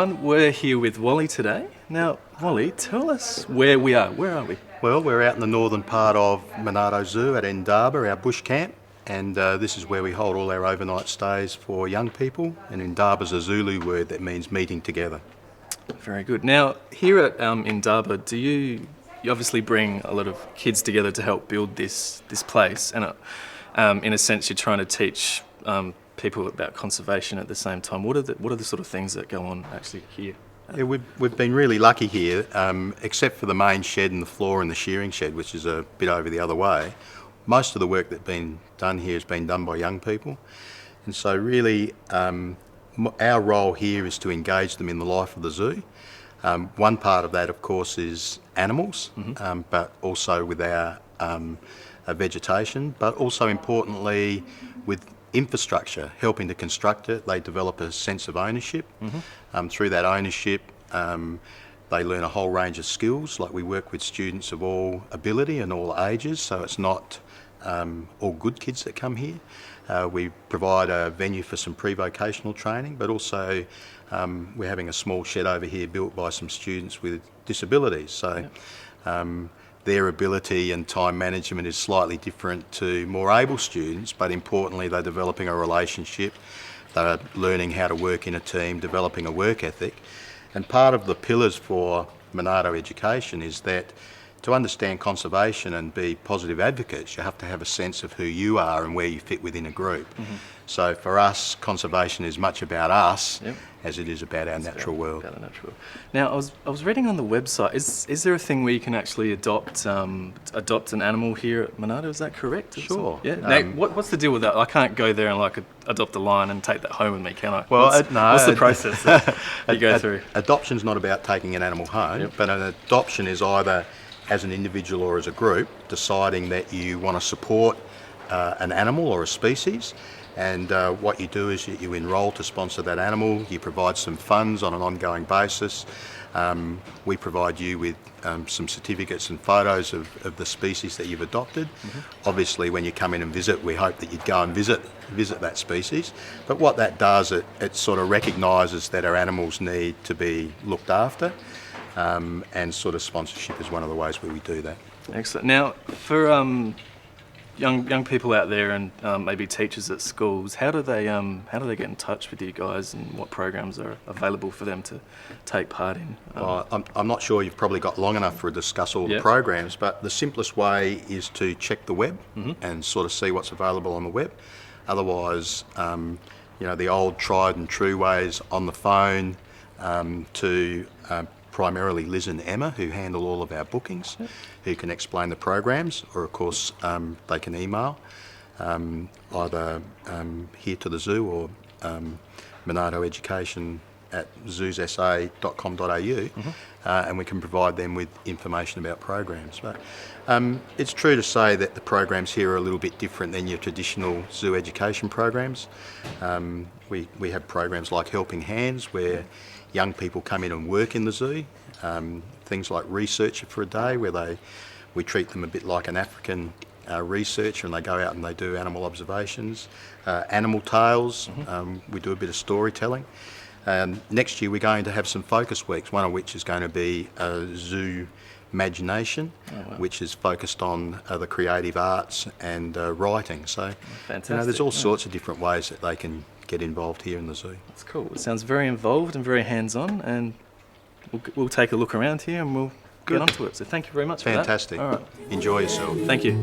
everyone. We're here with Wally today. Now, Wally, tell us where we are. Where are we? Well, we're out in the northern part of Monarto Zoo at Indaba, our bush camp, and this is where we hold all our overnight stays for young people, and Indaba's a Zulu word that means meeting together. Very good. Now, here at Indaba, do you obviously bring a lot of kids together to help build this place, and in a sense you're trying to teach people about conservation at the same time. What are the sort of things that go on actually here? Yeah, we've been really lucky here, except for the main shed and the floor and the shearing shed, which is a bit over the other way. Most of the work that's been done here has been done by young people, and so really our role here is to engage them in the life of the zoo. One part of that, of course, is animals, but also with our vegetation, but also importantly with infrastructure, helping to construct it. They develop a sense of ownership. Through that ownership, they learn a whole range of skills. Like, we work with students of all ability and all ages, so it's not all good kids that come here. We provide a venue for some pre-vocational training, but also we're having a small shed over here built by some students with disabilities. So their ability and time management is slightly different to more able students, but importantly they're developing a relationship, they're learning how to work in a team, developing a work ethic. And part of the pillars for Monarto education is that to understand conservation and be positive advocates, you have to have a sense of who you are and where you fit within a group. So for us, conservation is much about us as it is about our natural world. About the natural world. Now, I was reading on the website. Is there a thing where you can actually adopt an animal here at Monarto? Is that correct? Sure. Yeah. Now, what's the deal with that? I can't go there and adopt a lion and take that home with me, can I? Well, what's the process that you go through? Adoption's not about taking an animal home, but an adoption is either as an individual or as a group deciding that you want to support an animal or a species. And what you do is you enrol to sponsor that animal, you provide some funds on an ongoing basis, we provide you with some certificates and photos of the species that you've adopted. Obviously when you come in and visit, we hope that you'd go and visit that species, but what that does, it sort of recognises that our animals need to be looked after, and sort of sponsorship is one of the ways where we do that. Excellent. Now, for young people out there and maybe teachers at schools, how do they get in touch with you guys, and what programs are available for them to take part in? I'm not sure you've probably got long enough to discuss all the programs, but the simplest way is to check the web and sort of see what's available on the web. Otherwise, the old tried and true ways on the phone to primarily Liz and Emma, who handle all of our bookings, who can explain the programs, or of course they can email either here to the zoo or Monarto Education at zoossa.com.au, and we can provide them with information about programs. But it's true to say that the programs here are a little bit different than your traditional zoo education programs. We have programs like Helping Hands, where young people come in and work in the zoo. Things like Researcher for a Day, where we treat them a bit like an African researcher, and they go out and they do animal observations. Animal Tales, we do a bit of storytelling. Next year we're going to have some focus weeks, one of which is going to be Zoo Imagination, which is focused on the creative arts and writing. So there's all sorts of different ways that they can get involved here in the zoo. That's cool. It sounds very involved and very hands-on, and we'll take a look around here and we'll get onto it. So thank you very much for that. Fantastic. All right. Enjoy yourself. Thank you.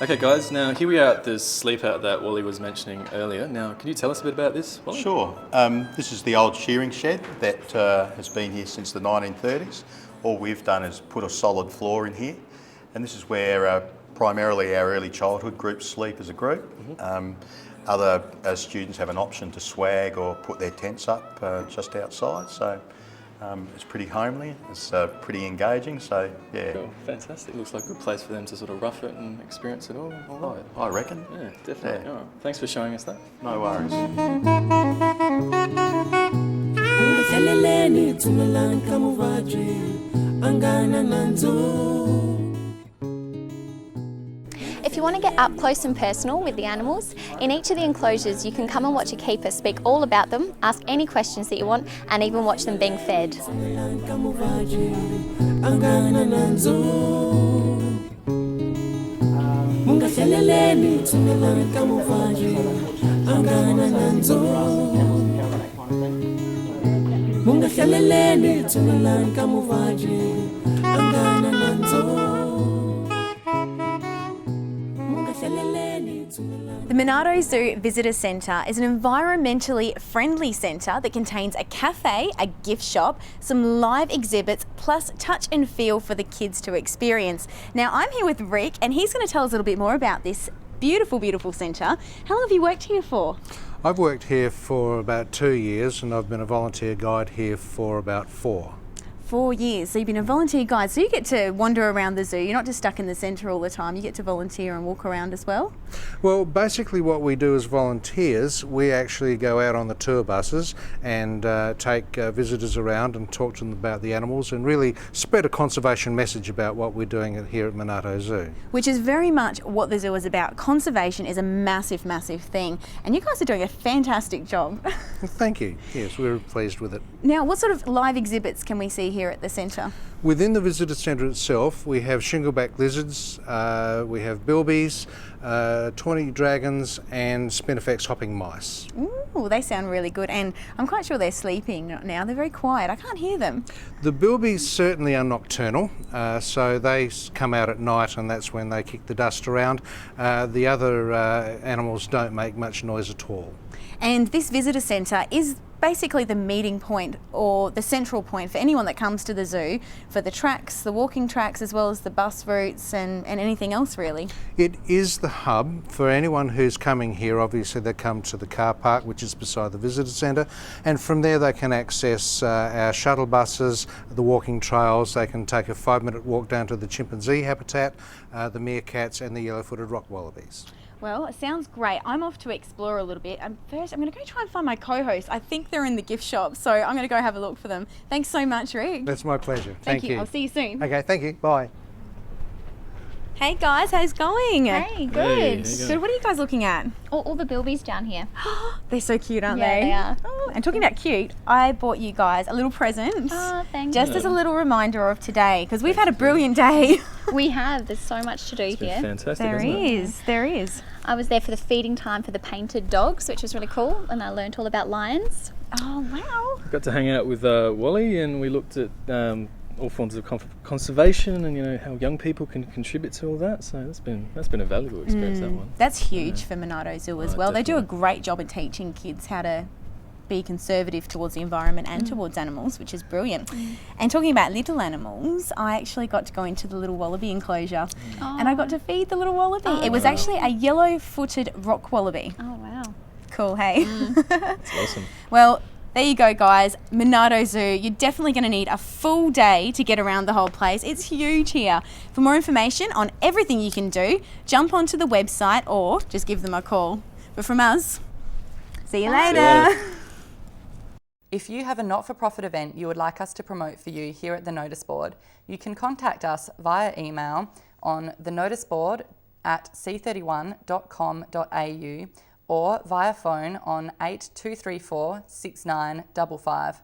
Okay guys, now here we are at the sleep out that Wally was mentioning earlier. Now, can you tell us a bit about this, Wally? Sure. This is the old shearing shed that has been here since the 1930s. All we've done is put a solid floor in here, and this is where primarily our early childhood groups sleep as a group. Other students have an option to swag or put their tents up just outside. So It's pretty homely, it's pretty engaging, so yeah. Cool. Fantastic. Looks like a good place for them to sort of rough it and experience it all. I reckon. Yeah, definitely. Yeah. All right. Thanks for showing us that. No worries. If you want to get up close and personal with the animals, in each of the enclosures you can come and watch a keeper speak all about them, ask any questions that you want, and even watch them being fed. The Monarto Zoo Visitor Centre is an environmentally friendly centre that contains a cafe, a gift shop, some live exhibits, plus touch and feel for the kids to experience. Now I'm here with Rick and he's going to tell us a little bit more about this beautiful, beautiful centre. How long have you worked here for? I've worked here for about 2 years and I've been a volunteer guide here for about 4. 4 years. So you've been a volunteer guide. So you get to wander around the zoo. You're not just stuck in the centre all the time. You get to volunteer and walk around as well. Well, basically what we do as volunteers, we actually go out on the tour buses and take visitors around and talk to them about the animals and really spread a conservation message about what we're doing here at Monarto Zoo. Which is very much what the zoo is about. Conservation is a massive, massive thing. And you guys are doing a fantastic job. Well, thank you. Yes, we're pleased with it. Now, what sort of live exhibits can we see here at the centre? Within the visitor centre itself, we have shingleback lizards, we have bilbies, 20 dragons and spinifex hopping mice. Ooh, they sound really good, and I'm quite sure they're sleeping now. They're very quiet. I can't hear them. The bilbies certainly are nocturnal, so they come out at night and that's when they kick the dust around. The other animals don't make much noise at all. And this visitor centre is basically the meeting point or the central point for anyone that comes to the zoo for the tracks, the walking tracks, as well as the bus routes and anything else really. It is the hub for anyone who's coming here. Obviously they come to the car park, which is beside the visitor centre, and from there they can access our shuttle buses, the walking trails. They can take a 5-minute walk down to the chimpanzee habitat, the meerkats and the yellow-footed rock wallabies. Well, it sounds great. I'm off to explore a little bit. First, I'm going to go try and find my co-host. I think they're in the gift shop, so I'm going to go have a look for them. Thanks so much, Rick. That's my pleasure. Thank you. I'll see you soon. Okay, thank you. Bye. Hey guys, how's it going? Hey, good. Hey, how you Good. going? What are you guys looking at? All the bilbies down here. They're so cute, aren't Yeah, they? they are. Oh, and talking about cute, I bought you guys a little present. Oh, thank Just you. as a little reminder of today, because we've had a brilliant day. We have. There's so much to do It's been here. fantastic, There hasn't it? is, there is. I was there for the feeding time for the painted dogs, which was really cool, and I learned all about lions. Oh, wow. Got to hang out with Wally, and we looked at all forms of conservation, and you know how young people can contribute to all that. So that's been a valuable experience. That one. That's huge for Monarto Zoo as Oh, well. They do a definitely. great job at teaching kids how to be conservative towards the environment and towards animals, which is brilliant. And talking about little animals, I actually got to go into the little wallaby enclosure and I got to feed the little wallaby. It was actually a yellow-footed rock wallaby. Oh, wow. Cool, hey? That's awesome. Well, there you go, guys. Monarto Zoo. You're definitely going to need a full day to get around the whole place. It's huge here. For more information on everything you can do, jump onto the website or just give them a call. But from us, see you later. If you have a not-for-profit event you would like us to promote for you here at the Noticeboard, you can contact us via email on thenoticeboard@c31.com.au or via phone on 8234 6955.